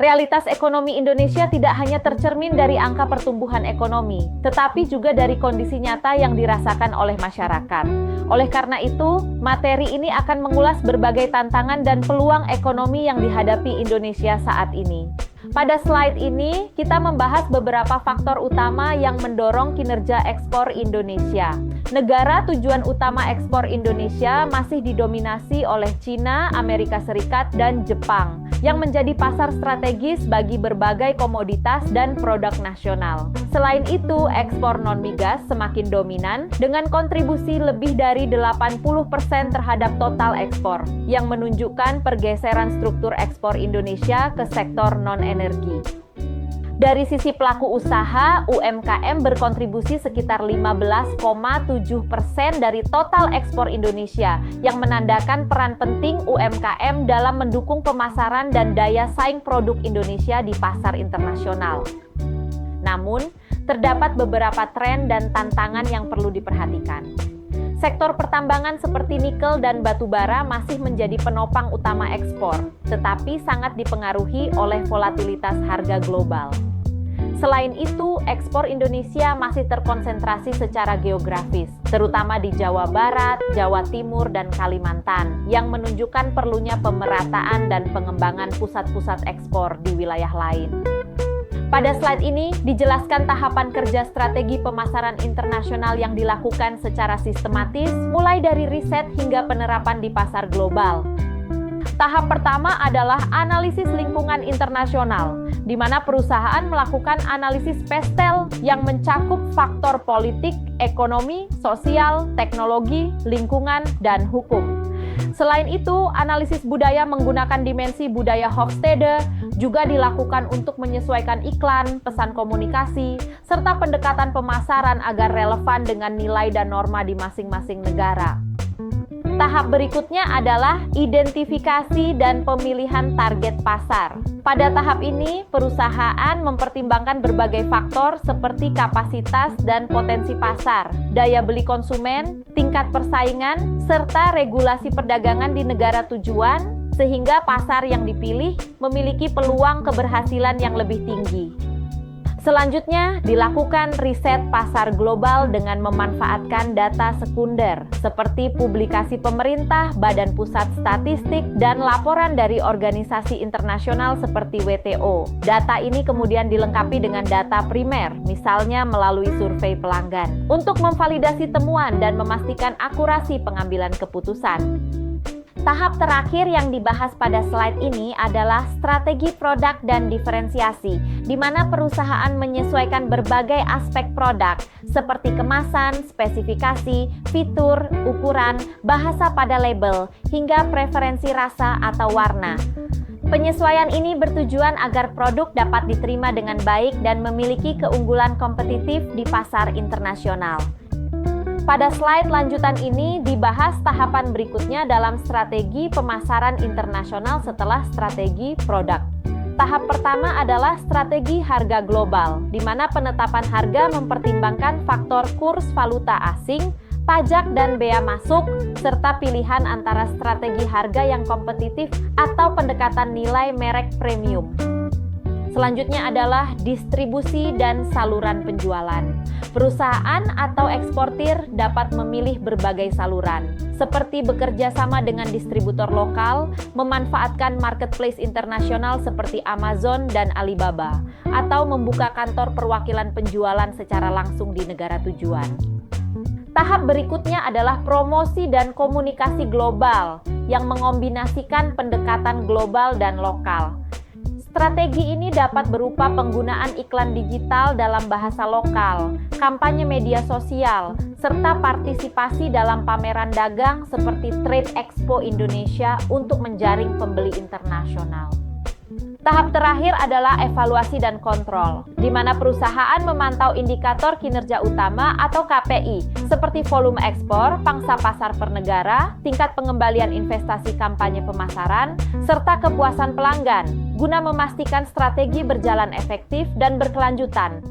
Realitas ekonomi Indonesia tidak hanya tercermin dari angka pertumbuhan ekonomi, tetapi juga dari kondisi nyata yang dirasakan oleh masyarakat. Oleh karena itu, materi ini akan mengulas berbagai tantangan dan peluang ekonomi yang dihadapi Indonesia saat ini. Pada slide ini, kita membahas beberapa faktor utama yang mendorong kinerja ekspor Indonesia. Negara tujuan utama ekspor Indonesia masih didominasi oleh Cina, Amerika Serikat, dan Jepang, yang menjadi pasar strategis bagi berbagai komoditas dan produk nasional. Selain itu, ekspor non-migas semakin dominan dengan kontribusi lebih dari 80% terhadap total ekspor, yang menunjukkan pergeseran struktur ekspor Indonesia ke sektor non-energi. Dari sisi pelaku usaha, UMKM berkontribusi sekitar 15,7% dari total ekspor Indonesia, yang menandakan peran penting UMKM dalam mendukung pemasaran dan daya saing produk Indonesia di pasar internasional. Namun, terdapat beberapa tren dan tantangan yang perlu diperhatikan. Sektor pertambangan seperti nikel dan batu bara masih menjadi penopang utama ekspor, tetapi sangat dipengaruhi oleh volatilitas harga global. Selain itu, ekspor Indonesia masih terkonsentrasi secara geografis, terutama di Jawa Barat, Jawa Timur, dan Kalimantan, yang menunjukkan perlunya pemerataan dan pengembangan pusat-pusat ekspor di wilayah lain. Pada slide ini, dijelaskan tahapan kerja strategi pemasaran internasional yang dilakukan secara sistematis, mulai dari riset hingga penerapan di pasar global. Tahap pertama adalah analisis lingkungan internasional, di mana perusahaan melakukan analisis PESTEL yang mencakup faktor politik, ekonomi, sosial, teknologi, lingkungan, dan hukum. Selain itu, analisis budaya menggunakan dimensi budaya Hofstede juga dilakukan untuk menyesuaikan iklan, pesan komunikasi, serta pendekatan pemasaran agar relevan dengan nilai dan norma di masing-masing negara. Tahap berikutnya adalah identifikasi dan pemilihan target pasar. Pada tahap ini, perusahaan mempertimbangkan berbagai faktor seperti kapasitas dan potensi pasar, daya beli konsumen, tingkat persaingan, serta regulasi perdagangan di negara tujuan, sehingga pasar yang dipilih memiliki peluang keberhasilan yang lebih tinggi. Selanjutnya, dilakukan riset pasar global dengan memanfaatkan data sekunder seperti publikasi pemerintah, Badan Pusat Statistik, dan laporan dari organisasi internasional seperti WTO. Data ini kemudian dilengkapi dengan data primer, misalnya melalui survei pelanggan, untuk memvalidasi temuan dan memastikan akurasi pengambilan keputusan. Tahap terakhir yang dibahas pada slide ini adalah strategi produk dan diferensiasi, di mana perusahaan menyesuaikan berbagai aspek produk, seperti kemasan, spesifikasi, fitur, ukuran, bahasa pada label, hingga preferensi rasa atau warna. Penyesuaian ini bertujuan agar produk dapat diterima dengan baik dan memiliki keunggulan kompetitif di pasar internasional. Pada slide lanjutan ini dibahas tahapan berikutnya dalam strategi pemasaran internasional setelah strategi produk. Tahap pertama adalah strategi harga global, di mana penetapan harga mempertimbangkan faktor kurs valuta asing, pajak dan bea masuk, serta pilihan antara strategi harga yang kompetitif atau pendekatan nilai merek premium. Selanjutnya adalah distribusi dan saluran penjualan. Perusahaan atau eksportir dapat memilih berbagai saluran, seperti bekerja sama dengan distributor lokal, memanfaatkan marketplace internasional seperti Amazon dan Alibaba, atau membuka kantor perwakilan penjualan secara langsung di negara tujuan. Tahap berikutnya adalah promosi dan komunikasi global yang mengombinasikan pendekatan global dan lokal. Strategi ini dapat berupa penggunaan iklan digital dalam bahasa lokal, kampanye media sosial, serta partisipasi dalam pameran dagang seperti Trade Expo Indonesia untuk menjaring pembeli internasional. Tahap terakhir adalah evaluasi dan kontrol, di mana perusahaan memantau indikator kinerja utama atau KPI, seperti volume ekspor, pangsa pasar per negara, tingkat pengembalian investasi kampanye pemasaran, serta kepuasan pelanggan, guna memastikan strategi berjalan efektif dan berkelanjutan.